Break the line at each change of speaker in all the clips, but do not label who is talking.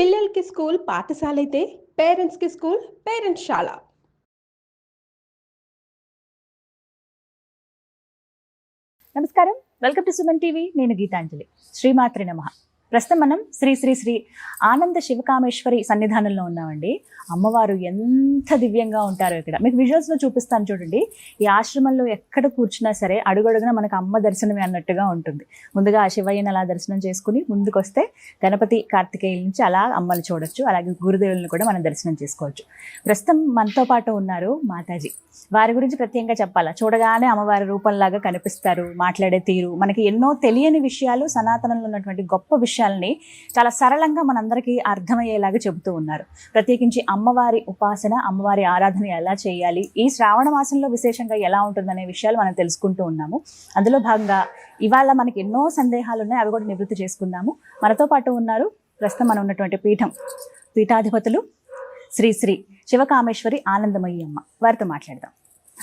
పిల్లలకి స్కూల్ పాఠశాల అయితే పేరెంట్స్కి స్కూల్ పేరెంట్స్శాల.
నమస్కారం, వెల్కమ్ టు సుమన్ టీవీ. నేను గీతాంజలి. శ్రీమాత్రి నమః. ప్రస్తుతం మనం శ్రీ శ్రీ శ్రీ ఆనంద శివకామేశ్వరి సన్నిధానంలో ఉన్నామండి. అమ్మవారు ఎంత దివ్యంగా ఉంటారో ఇక్కడ మీకు విజువల్స్లో చూపిస్తాను చూడండి. ఈ ఆశ్రమంలో ఎక్కడ కూర్చున్నా సరే అడుగడుగున మనకు అమ్మ దర్శనమే అన్నట్టుగా ఉంటుంది. ముందుగా శివయ్యని అలా దర్శనం చేసుకుని ముందుకు వస్తే గణపతి కార్తికేయుల నుంచి అలా అమ్మని చూడొచ్చు. అలాగే గురుదేవులను కూడా మనం దర్శనం చేసుకోవచ్చు. ప్రస్తుతం మనతో పాటు ఉన్నారు మాతాజీ. వారి గురించి ప్రత్యేకంగా చెప్పాలా, చూడగానే అమ్మవారి రూపంలాగా కనిపిస్తారు. మాట్లాడే తీరు మనకి ఎన్నో తెలియని విషయాలు, సనాతనంలో ఉన్నటువంటి గొప్ప విషయాలని చాలా సరళంగా మనందరికీ అర్థమయ్యేలాగా చెబుతూ ఉన్నారు. ప్రత్యేకించి అమ్మవారి ఉపాసన, అమ్మవారి ఆరాధన ఎలా చేయాలి, ఈ శ్రావణ మాసంలో విశేషంగా ఎలా ఉంటుందనే విషయాలు మనం తెలుసుకుంటూ ఉన్నాము. అందులో భాగంగా ఇవాళ మనకి ఎన్నో సందేహాలు ఉన్నాయి, అవి కూడా నివృత్తి చేసుకుందాము. మనతో పాటు ఉన్నారు ప్రస్తుతం మనం ఉన్నటువంటి పీఠాధిపతులు శ్రీ శ్రీ శివకామేశ్వరి ఆనందమయ్యి అమ్మ. వారితో మాట్లాడదాం.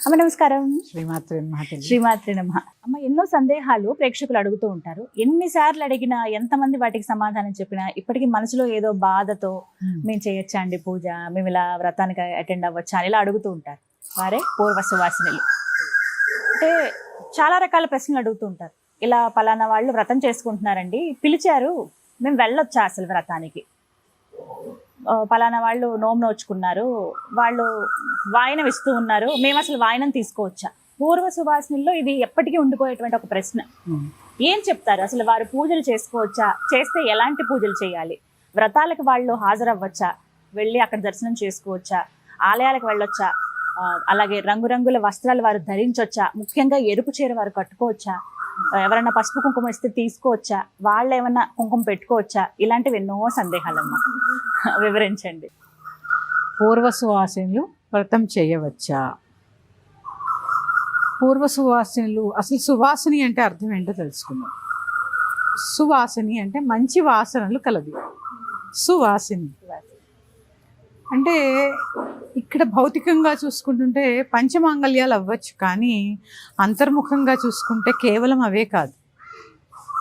అమ్మ నమస్కారం. శ్రీమాత్రి నమః. అమ్మ, ఎన్నో సందేహాలు ప్రేక్షకులు అడుగుతూ ఉంటారు. ఎన్నిసార్లు అడిగినా, ఎంతమంది వాటికి సమాధానం చెప్పినా ఇప్పటికీ మనసులో ఏదో బాధతో మేము చేయొచ్చా అండి పూజ, మేము ఇలా వ్రతానికి అటెండ్ అవ్వచ్చా అని ఇలా అడుగుతూ ఉంటారు. వారే పూర్వ సువాసినులు. అంటే చాలా రకాల ప్రశ్నలు అడుగుతూ ఉంటారు. ఇలా పలానా వాళ్ళు వ్రతం చేసుకుంటున్నారండి, పిలిచారు, మేము వెళ్ళొచ్చా అసలు వ్రతానికి? పలానా వాళ్ళు నోము నోచుకున్నారు, వాళ్ళు వాయనం ఇస్తూ ఉన్నారు, మేము అసలు వాయనం తీసుకోవచ్చా? పూర్వ సువాసినుల్లో ఇది ఎప్పటికీ ఉండిపోయేటువంటి ఒక ప్రశ్న. ఏం చెప్తారు అసలు? వారు పూజలు చేసుకోవచ్చా? చేస్తే ఎలాంటి పూజలు చేయాలి? వ్రతాలకు వాళ్ళు హాజరవ్వచ్చా? వెళ్ళి అక్కడ దర్శనం చేసుకోవచ్చా? ఆలయాలకు వెళ్ళొచ్చా? అలాగే రంగురంగుల వస్త్రాలు వారు ధరించవచ్చా? ముఖ్యంగా ఎరుపు చీర వారు కట్టుకోవచ్చా? ఎవరైనా పసుపు కుంకుమ ఇస్తే తీసుకోవచ్చా? వాళ్ళు ఏమన్నా కుంకుమ పెట్టుకోవచ్చా? ఇలాంటివి ఎన్నో సందేహాలమ్మా, వివరించండి.
పూర్వ సువాసినులు వ్రతం చేయవచ్చా? పూర్వ సువాసినులు, అసలు సువాసిని అంటే అర్థం ఏంటో తెలుసుకుందాం. సువాసిని అంటే మంచి వాసనలు కలది. సువాసిని అంటే ఇక్కడ భౌతికంగా చూసుకుంటుంటే పంచమాంగళ్యాలు అవ్వచ్చు, కానీ అంతర్ముఖంగా చూసుకుంటే కేవలం అవే కాదు,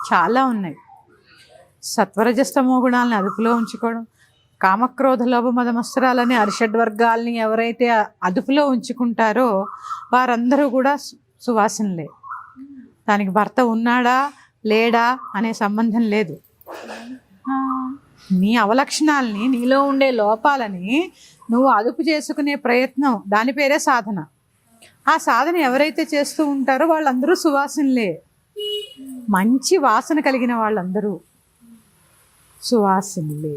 చాలా ఉన్నాయి. సత్వరజస్తమో గుణాలని అదుపులో ఉంచుకోవడం, కామక్రోధ లోభ మదమత్సరాలని అరిషడ్వర్గాల్ని ఎవరైతే అదుపులో ఉంచుకుంటారో వారందరూ కూడా సువాసనలే. దానికి భర్త ఉన్నాడా లేడా అనే సంబంధం లేదు. నీ అవలక్షణాలని, నీలో ఉండే లోపాలని నువ్వు అదుపు చేసుకునే ప్రయత్నం, దాని పేరే సాధన. ఆ సాధన ఎవరైతే చేస్తూ ఉంటారో వాళ్ళందరూ సువాసనలే. మంచి వాసన కలిగిన వాళ్ళందరూ సువాసినులే.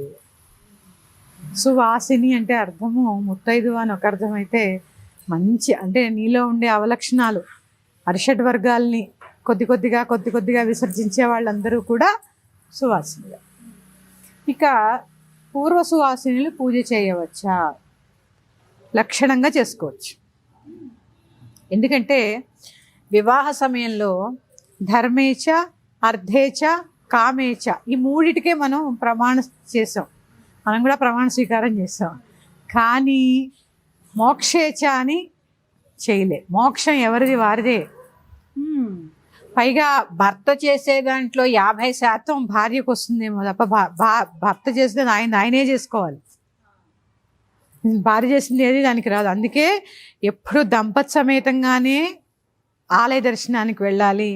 సువాసిని అంటే అర్థము ముత్తైదు అని ఒక అర్థం అయితే, మంచి అంటే నీలో ఉండే అవలక్షణాలు, అరిషడ్ వర్గాల్ని కొద్ది కొద్దిగా విసర్జించే వాళ్ళందరూ కూడా సువాసినులే. ఇక పూర్వ సువాసినులు పూజ చేయవచ్చా? లక్షణంగా చేసుకోవచ్చు. ఎందుకంటే వివాహ సమయంలో ధర్మేచ, అర్థేచ, కామేచ ఈ మూడిటికే మనం ప్రమాణ చేసాం, మనం కూడా ప్రమాణ స్వీకారం చేసాం. కానీ మోక్షేచ అని చేయలే. మోక్షం ఎవరిది వారిదే. పైగా భర్త చేసే దాంట్లో 50% భార్యకు వస్తుందేమో తప్ప భర్త చేస్తే ఆయనే చేసుకోవాలి. భార్య చేసింది ఏది దానికి రాదు. అందుకే ఎప్పుడు దంపతి సమేతంగానే ఆలయ దర్శనానికి వెళ్ళాలి,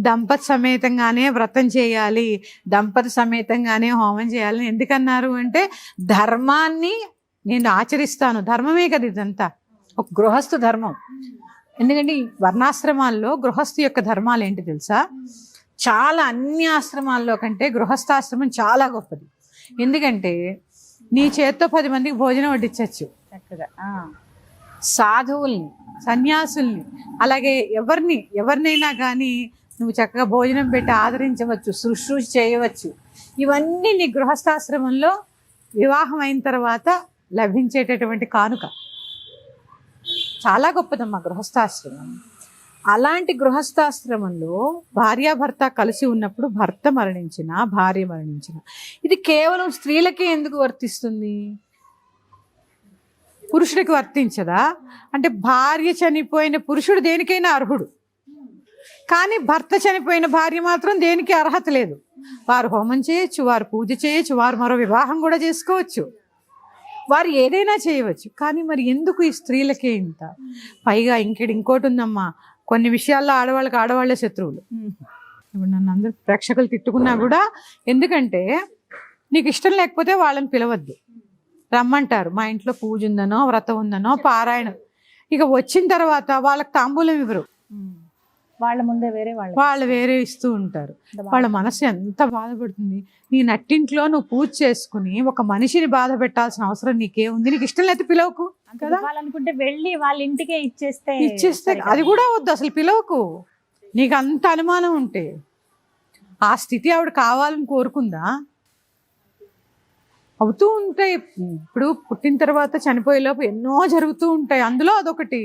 దంపతి సమేతంగానే వ్రతం చేయాలి, దంపతి సమేతంగానే హోమం చేయాలని ఎందుకన్నారు అంటే, ధర్మాన్ని నేను ఆచరిస్తాను. ధర్మమే కదా ఇదంతా, ఒక గృహస్థు ధర్మం. ఎందుకంటే ఈ వర్ణాశ్రమాల్లో గృహస్థు యొక్క ధర్మాలు ఏంటి తెలుసా? చాలా అన్ని ఆశ్రమాల్లో కంటే గృహస్థాశ్రమం చాలా గొప్పది. ఎందుకంటే నీ చేత్తో 10 మందికి భోజనం వడ్డించవచ్చు చక్కగా. సాధువుల్ని, సన్యాసుల్ని, అలాగే ఎవరినైనా కానీ నువ్వు చక్కగా భోజనం పెట్టి ఆదరించవచ్చు, శుశ్రూష చేయవచ్చు. ఇవన్నీ నీ గృహస్థాశ్రమంలో వివాహం అయిన తర్వాత లభించేటటువంటి కానుక. చాలా గొప్పదమ్మా గృహస్థాశ్రమం. అలాంటి గృహస్థాశ్రమంలో భార్యాభర్త కలిసి ఉన్నప్పుడు భర్త మరణించిన, భార్య మరణించిన, ఇది కేవలం స్త్రీలకే ఎందుకు వర్తిస్తుంది? పురుషుడికి వర్తించదా? అంటే భార్య చనిపోయిన పురుషుడు దేనికైనా అర్హుడు. కానీ భర్త చనిపోయిన భార్య మాత్రం దేనికి అర్హత లేదు. వారు హోమం చేయొచ్చు, వారు పూజ చేయొచ్చు, వారు మరో వివాహం కూడా చేసుకోవచ్చు, వారు ఏదైనా చేయవచ్చు. కానీ మరి ఎందుకు ఈ స్త్రీలకే ఇంత? పైగా ఇంకోటి ఉందమ్మా, కొన్ని విషయాల్లో ఆడవాళ్ళకి ఆడవాళ్లే శత్రువులు. ఇప్పుడు నన్ను అందరు ప్రేక్షకులు తిట్టుకున్నా కూడా, ఎందుకంటే నీకు ఇష్టం లేకపోతే వాళ్ళని పిలవద్దు, రమ్మంటారు. మా ఇంట్లో పూజ ఉందనో, వ్రతం ఉందనో, పారాయణం. ఇక వచ్చిన తర్వాత వాళ్ళకి తాంబూలం ఇవ్వరు,
వాళ్ళ ముందే
వాళ్ళు వేరే ఇస్తూ ఉంటారు. వాళ్ళ మనసు ఎంత బాధపడుతుంది. నీ నట్టింట్లో నువ్వు పూజ చేసుకుని ఒక మనిషిని బాధ పెట్టాల్సిన అవసరం నీకేముంది? నీకు ఇష్టం లేకపోతే పిలవకు కదా.
వాళ్ళనుకుంటే వెళ్ళి వాళ్ళ ఇంటికే
ఇచ్చేస్తే అది కూడా వద్దు, అసలు పిలవకు. నీకు అంత అనుమానం ఉంటే. ఆ స్థితి ఆవిడ కావాలని కోరుకుందా? అవుతూ ఉంటాయి. ఇప్పుడు పుట్టిన తర్వాత చనిపోయేలోపు ఎన్నో జరుగుతూ ఉంటాయి, అందులో అదొకటి.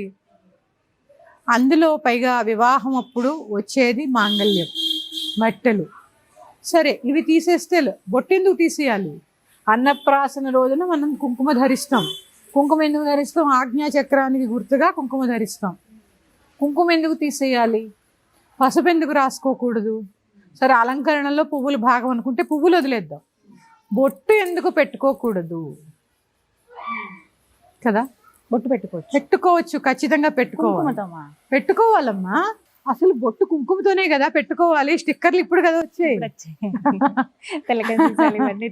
అందులో పైగా వివాహం అప్పుడు వచ్చేది మాంగళ్యం, బట్టలు. సరే, ఇవి తీసేస్తే బొట్టెందుకు తీసేయాలి? అన్నప్రాసన రోజున మనం కుంకుమ ధరిస్తాం. కుంకుమ ఎందుకు ధరిస్తాం? ఆజ్ఞాచక్రానికి గుర్తుగా కుంకుమ ధరిస్తాం. కుంకుమ ఎందుకు తీసేయాలి? పసుపు ఎందుకు రాసుకోకూడదు? సరే, అలంకరణలో పువ్వులు భాగం అనుకుంటే పువ్వులు వదిలేద్దాం. బొట్టు ఎందుకు పెట్టుకోకూడదు కదా?
బొట్టు
పెట్టుకోవచ్చు, ఖచ్చితంగా పెట్టుకోవాలమ్మా. అసలు బొట్టు కుంకుమతోనే కదా పెట్టుకోవాలి. స్టిక్కర్లు ఇప్పుడు కదా వచ్చాయి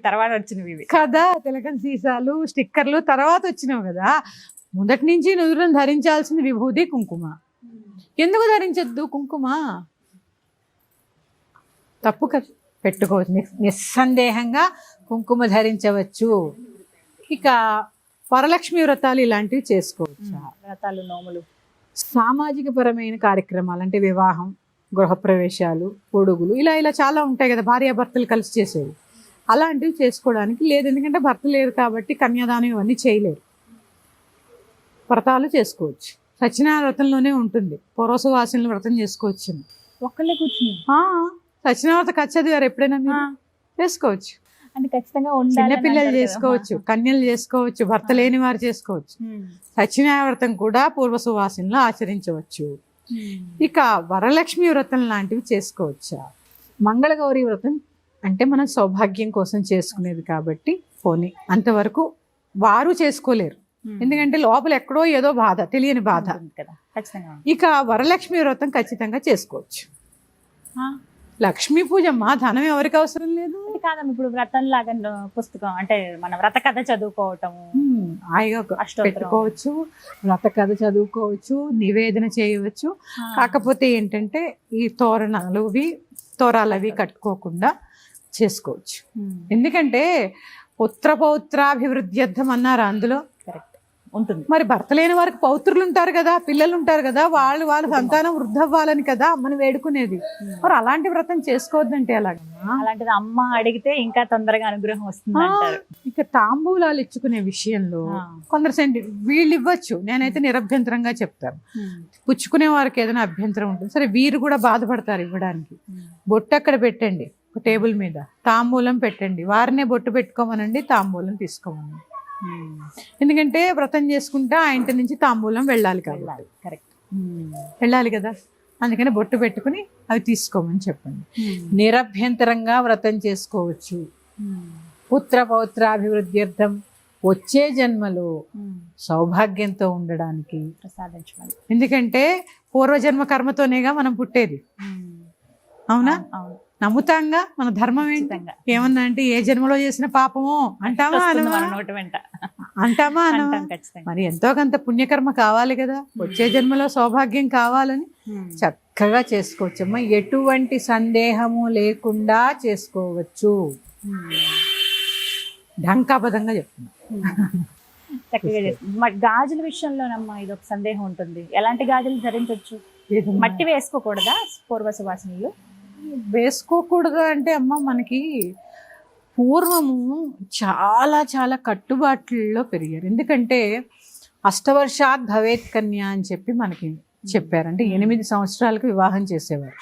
తర్వాత వచ్చినవి
కదా. తిలకం సీసాలు, స్టిక్కర్లు తర్వాత వచ్చినవి కదా. మొదటి నుంచి నుదురును ధరించాల్సిన విభూది కుంకుమ. ఎందుకు ధరించద్దు కుంకుమ? తప్పు కదా. పెట్టుకోవచ్చు, నిస్సందేహంగా కుంకుమ ధరించవచ్చు. ఇక వరలక్ష్మి వ్రతాలు ఇలాంటివి చేసుకోవచ్చు.
వ్రతాలు, నోములు,
సామాజిక పరమైన కార్యక్రమాలు అంటే వివాహం, గృహప్రవేశాలు, పొడుగులు, ఇలా చాలా ఉంటాయి కదా, భార్యాభర్తలు కలిసి చేసేవి. అలాంటివి చేసుకోవడానికి లేదు, ఎందుకంటే భర్త లేరు కాబట్టి కన్యాదానం ఇవన్నీ చేయలేరు. వ్రతాలు చేసుకోవచ్చు. సత్యనారాయణ వ్రతంలోనే ఉంటుంది, పూర్వసువాసిని వ్రతం చేసుకోవచ్చు.
ఒక్కళ్ళే కూర్చుని
సత్యనారాయణ కథ చదివారు ఎప్పుడైనా? మీరు చేసుకోవచ్చు.
అంటే ఖచ్చితంగా
చిన్నపిల్లలు చేసుకోవచ్చు, కన్యలు చేసుకోవచ్చు, భర్త లేని వారు చేసుకోవచ్చు. సత్యనారాయణ వ్రతం కూడా పూర్వ సువాసినిలో ఆచరించవచ్చు. ఇక వరలక్ష్మి వ్రతం లాంటివి చేసుకోవచ్చా? మంగళగౌరి వ్రతం అంటే మనం సౌభాగ్యం కోసం చేసుకునేది కాబట్టి పోనీ అంతవరకు వారు చేసుకోలేరు, ఎందుకంటే లోపల ఎక్కడో ఏదో బాధ, తెలియని బాధ
కదా.
ఇక వరలక్ష్మి వ్రతం ఖచ్చితంగా చేసుకోవచ్చు. లక్ష్మీ పూజమ్మ, ధనం ఎవరికి అవసరం లేదు
కాదమ్మ. ఇప్పుడు వ్రతం లాగా పుస్తకం అంటే మన వ్రత కథ చదువుకోవటము,
హాయిగా పెట్టుకోవచ్చు, వ్రత కథ చదువుకోవచ్చు, నివేదన చేయవచ్చు. కాకపోతే ఏంటంటే ఈ తోరాలు అవి కట్టుకోకుండా చేసుకోవచ్చు. ఎందుకంటే పుత్రపౌత్రాభివృద్ధ్యర్థం అన్నారు, అందులో ఉంటుంది. మరి భర్త లేని వారికి పౌత్రులు ఉంటారు కదా, పిల్లలు ఉంటారు కదా, వాళ్ళ సంతానం వృద్ధవ్వాలని కదా అమ్మని వేడుకునేది. మరి అలాంటి వ్రతం చేసుకోవద్దంటే ఎలాగమ్మా?
అలాంటిది అమ్మ అడిగితే ఇంకా తొందరగా అనుగ్రహం వస్తుంది అంటారు.
ఇక తాంబూలాలు ఇచ్చుకునే విషయంలో కొందరు వీళ్ళు ఇవ్వచ్చు, నేనైతే నిరభ్యంతరంగా చెప్తాను. పుచ్చుకునే వారికి ఏదైనా అభ్యంతరం ఉంటుంది, సరే వీరు కూడా బాధపడతారు ఇవ్వడానికి. బొట్టు అక్కడ పెట్టండి, ఒక టేబుల్ మీద తాంబూలం పెట్టండి, వారినే బొట్టు పెట్టుకోమనండి, తాంబూలం తీసుకోమనండి. ఎందుకంటే వ్రతం చేసుకుంటే ఆ ఇంటి నుంచి తాంబూలం వెళ్ళాలి కాబట్టి,
కరెక్ట్,
వెళ్ళాలి కదా. అందుకని బొట్టు పెట్టుకుని అవి తీసుకోమని చెప్పండి. నిరభ్యంతరంగా వ్రతం చేసుకోవచ్చు. పుత్ర పౌత్రాభివృద్ధ్యర్థం, వచ్చే జన్మలో సౌభాగ్యంతో ఉండడానికి
ప్రసాదించమని.
ఎందుకంటే పూర్వజన్మ కర్మతోనేగా మనం పుట్టేది, అవునా? నమ్ముతాంగా. మన ధర్మం ఏంటి? ఏమన్నా అంటే ఏ జన్మలో చేసిన పాపమో అంటామా మరి ఎంతో కొంత పుణ్యకర్మ కావాలి కదా, వచ్చే జన్మలో సౌభాగ్యం కావాలని చక్కగా చేసుకోవచ్చమ్మా. ఎటువంటి సందేహము లేకుండా చేసుకోవచ్చు. ఢంకాపదంగా చెప్తున్నా.
గాజుల విషయంలోనమ్మా ఇది ఒక సందేహం ఉంటుంది. ఎలాంటి గాజులు ధరించవచ్చు? మట్టి వేసుకోకూడదా పూర్వ సువాసినులు?
వేసుకోకూడదు అంటే అమ్మ, మనకి పూర్వము చాలా చాలా కట్టుబాట్లలో పెరిగారు. ఎందుకంటే అష్టవర్షాత్ భవేత్ కన్య అని చెప్పి మనకి చెప్పారు. అంటే 8 సంవత్సరాలకు వివాహం చేసేవారు.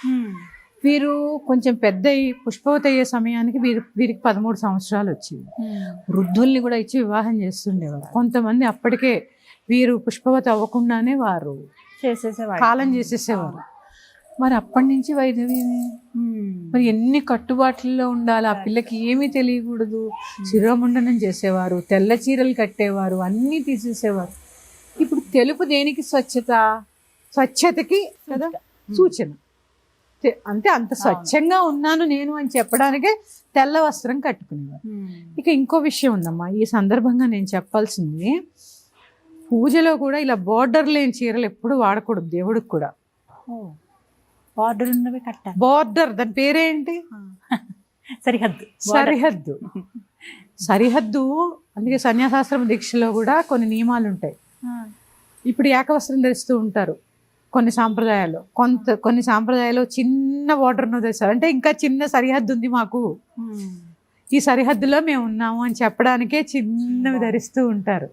వీరు కొంచెం పెద్ద పుష్పవతి అయ్యే సమయానికి వీరికి 13 సంవత్సరాలు వచ్చేవి. వృద్ధుల్ని కూడా ఇచ్చి వివాహం చేస్తుండేవారు. కొంతమంది అప్పటికే వీరు పుష్పవతి అవ్వకుండానే వారు కాలం చేసేసేవారు. మరి అప్పటి నుంచి వైధవ్యమే. మరి ఎన్ని కట్టుబాట్లలో ఉండాలి, ఆ పిల్లకి ఏమీ తెలియకూడదు. శిరోముండనం చేసేవారు, తెల్ల చీరలు కట్టేవారు, అన్నీ తీసేసేవారు. ఇప్పుడు తెలుపు దేనికి? స్వచ్ఛతకి కదా సూచన. అంటే అంత స్వచ్ఛంగా ఉన్నాను నేను అని చెప్పడానికే తెల్ల వస్త్రం కట్టుకునేవారు. ఇక ఇంకో విషయం ఉందమ్మా, ఈ సందర్భంగా నేను చెప్పాల్సింది, పూజలో కూడా ఇలా బోర్డర్ లేని చీరలు ఎప్పుడు వాడకూడదు. దేవుడికి కూడా
బార్డర్ ఉన్నవి కట్టాలి.
బోర్డర్, దాని పేరేంటి? సరిహద్దు. సరిహద్దు. అందుకే సన్యాసాశ్రమ దీక్షలో కూడా కొన్ని నియమాలు ఉంటాయి. ఇప్పుడు ఏకవస్త్రం ధరిస్తూ ఉంటారు కొన్ని సాంప్రదాయాల్లో, కొన్ని సాంప్రదాయాల్లో చిన్న బోర్డర్ను ధరిస్తారు. అంటే ఇంకా చిన్న సరిహద్దు ఉంది మాకు, ఈ సరిహద్దులో మేము ఉన్నాము అని చెప్పడానికే చిన్నవి ధరిస్తూ ఉంటారు.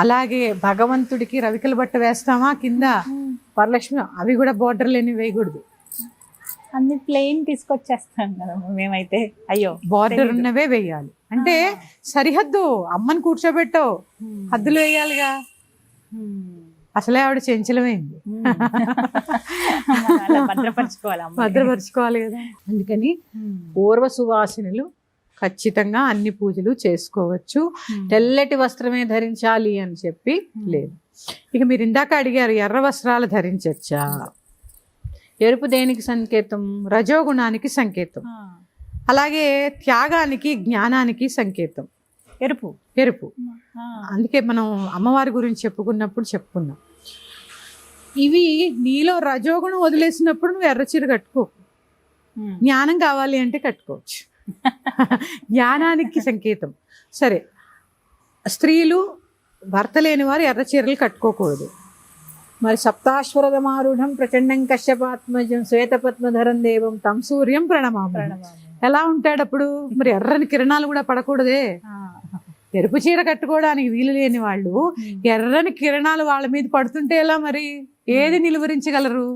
అలాగే భగవంతుడికి రవికల బట్ట వేస్తామా కింద, వరలక్ష్మి, అవి కూడా బోర్డర్ లేని వేయకూడదు.
అన్ని ప్లెయిన్ తీసుకొచ్చేస్తాం కదా మేమైతే. అయ్యో,
బోర్డర్ ఉన్నవే వేయాలి. అంటే సరిహద్దు, అమ్మని కూర్చోబెట్టావు, హద్దులు వేయాలిగా. అసలే ఆవిడ చెంచలమైంది, భద్రపరచుకోవాలి కదా. అందుకని పూర్వ సువాసినులు ఖచ్చితంగా అన్ని పూజలు చేసుకోవచ్చు. తెల్లటి వస్త్రమే ధరించాలి అని చెప్పి లేదు. ఇక మీరు ఇందాక అడిగారు, ఎర్ర వస్త్రాలు ధరించచ్చా? ఎరుపు దేనికి సంకేతం? రజోగుణానికి సంకేతం. అలాగే త్యాగానికి, జ్ఞానానికి సంకేతం ఎరుపు. అందుకే మనం అమ్మవారి గురించి చెప్పుకున్నాం, ఇవి నీలో రజోగుణం వదిలేసినప్పుడు నువ్వు ఎర్రచీర కట్టుకో. జ్ఞానం కావాలి అంటే కట్టుకోవచ్చు. జ్ఞానానికి సంకేతం. సరే, స్త్రీలు భర్త లేని వారు ఎర్ర చీరలు కట్టుకోకూడదు. మరి సప్తాశ్వరథమారూఢం ప్రచండం కశ్యపాత్మజం శ్వేతపద్మధరం దేవం తం సూర్యం ప్రణమామి. ఎలా ఉంటాడు అప్పుడు? మరి ఎర్రని కిరణాలు కూడా పడకూడదే. ఎరుపు చీర కట్టుకోవడానికి వీలు లేని వాళ్ళు ఎర్రని కిరణాలు వాళ్ళ మీద పడుతుంటే ఎలా? మరి ఏది నిలువరించగలరు?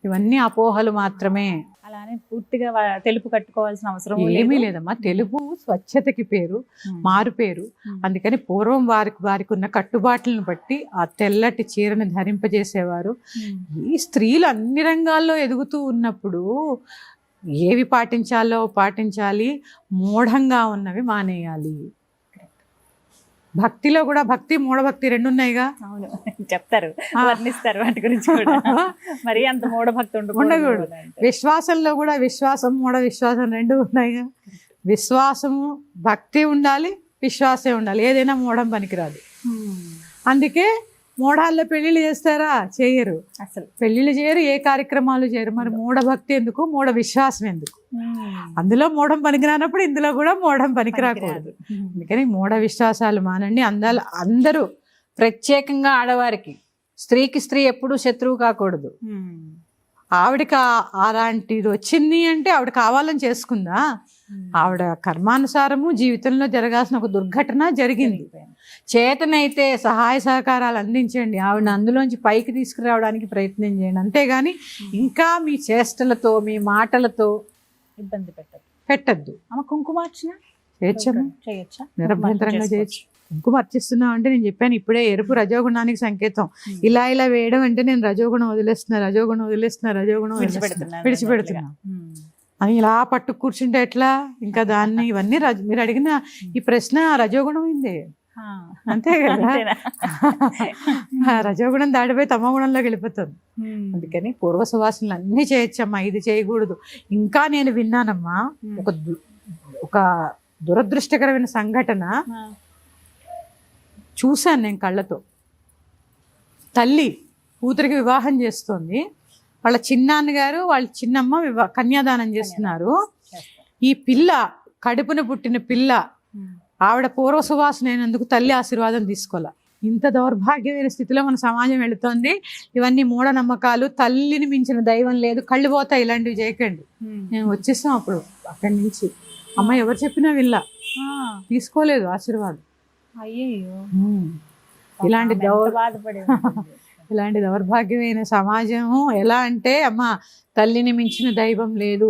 ఇవన్నీ అపోహలు మాత్రమే.
అలానే పూర్తిగా తెలుపు కట్టుకోవాల్సిన అవసరం
ఏమీ లేదమ్మా. తెలుపు స్వచ్ఛతకి పేరు, మారు పేరు. అందుకని పూర్వం వారికి ఉన్న కట్టుబాట్లను బట్టి ఆ తెల్లటి చీరను ధరింపజేసేవారు. ఈ స్త్రీలు అన్ని రంగాల్లో ఎదుగుతూ ఉన్నప్పుడు ఏవి పాటించాలో పాటించాలి, మూఢంగా ఉన్నవి మానేయాలి. భక్తిలో కూడా భక్తి, మూఢభక్తి రెండు ఉన్నాయిగా.
అవును, చెప్తారు, వర్ణిస్తారు వాటి గురించి కూడా. మరి అంత మూఢభక్తి ఉండకూడదు.
విశ్వాసంలో కూడా విశ్వాసం, మూఢ విశ్వాసం రెండు ఉన్నాయిగా. విశ్వాసము, భక్తి ఉండాలి, విశ్వాసే ఉండాలి. ఏదైనా మూఢం పనికిరాదు. అందుకే మూఢాల్లో పెళ్లిళ్ళు చేస్తారా? చేయరు. అసలు పెళ్లిళ్ళు చేయరు, ఏ కార్యక్రమాలు చేయరు. మరి మూఢభక్తి ఎందుకు, మూఢ విశ్వాసం ఎందుకు? అందులో మూఢం పనికిరానప్పుడు ఇందులో కూడా మూఢం పనికిరాకూడదు. అందుకని మూఢ విశ్వాసాలు మానండి. అందరూ, ప్రత్యేకంగా ఆడవారికి, స్త్రీకి స్త్రీ ఎప్పుడూ శత్రువు కాకూడదు. ఆవిడకి అలాంటిది వచ్చింది అంటే ఆవిడ కావాలని చేసుకుందా? ఆవిడ కర్మానుసారము జీవితంలో జరగాల్సిన ఒక దుర్ఘటన జరిగింది. చేతనైతే సహాయ సహకారాలు అందించండి, ఆవిడ అందులోంచి పైకి తీసుకురావడానికి ప్రయత్నం చేయండి. అంతేగాని ఇంకా మీ చేష్టలతో, మీ మాటలతో
ఇబ్బంది
పెట్టద్దు.
ఆమె కుంకుమార్చన
చేయొచ్చా? నిరభ్యంతరంగా చేయొచ్చు. కుంకుమ అర్చిస్తున్నాం అంటే నేను చెప్పాను ఇప్పుడే, ఎరుపు రజోగుణానికి సంకేతం. ఇలా వేయడం అంటే నేను రజోగుణం వదిలేస్తున్నా విడిచిపెడుతున్నా అని ఇలా పట్టు కూర్చుంటే ఎట్లా? ఇంకా దాన్ని ఇవన్నీ మీరు అడిగిన ఈ ప్రశ్న రజోగుణం అయింది అంతే కదా. రజోగుణం దాడిపోయి తమ గుణంలోకి వెళ్ళిపోతుంది. అందుకని పూర్వ సువాసనలు అన్నీ చేయొచ్చమ్మా, ఇది చేయకూడదు. ఇంకా నేను విన్నానమ్మా ఒక దురదృష్టకరమైన సంఘటన చూశాను నేను కళ్ళతో. తల్లి కూతురికి వివాహం చేస్తోంది. వాళ్ళ చిన్నాన్నగారు, వాళ్ళ చిన్నమ్మ కన్యాదానం చేస్తున్నారు. ఈ పిల్ల, కడుపున పుట్టిన పిల్ల, ఆవిడ పూర్వ సువాసన అయినందుకు తల్లి ఆశీర్వాదం తీసుకోలే. ఇంత దౌర్భాగ్యమైన స్థితిలో మన సమాజం వెళుతోంది. ఇవన్నీ మూఢనమ్మకాలు. తల్లిని మించిన దైవం లేదు. కళ్ళు పోతాయి, ఇలాంటివి చేయకండి. నేను వచ్చేసాం అప్పుడు అక్కడి నుంచి. అమ్మ ఎవరు చెప్పినా తీసుకోలేదు ఆశీర్వాదం.
అయ్యో,
ఇలాంటి దౌర్భాగ్యమైన సమాజము. ఎలా అంటే అమ్మ తల్లిని మించిన దైవం లేదు,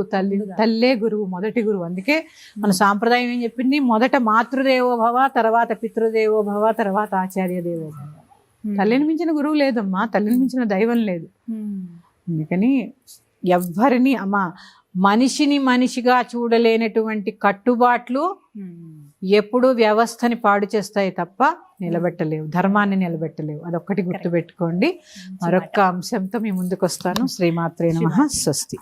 తల్లే గురువు, మొదటి గురువు. అందుకే మన సాంప్రదాయం ఏం చెప్పింది? మొదట మాతృదేవో భవ, తర్వాత పితృదేవో భవ, తర్వాత ఆచార్య దేవో భవ. తల్లిని మించిన గురువు లేదమ్మా, తల్లిని మించిన దైవం లేదు. అందుకని ఎవ్వరిని మనిషిని మనిషిగా చూడలేనటువంటి కట్టుబాట్లు ఎప్పుడూ వ్యవస్థని పాడు చేస్తాయి తప్ప నిలబెట్టలేవు, ధర్మాన్ని నిలబెట్టలేవు. అదొక్కటి గుర్తుపెట్టుకోండి. మరొక అంశంతో మీ ముందుకు వస్తాను. శ్రీమాత్రే నమః. స్వస్తి.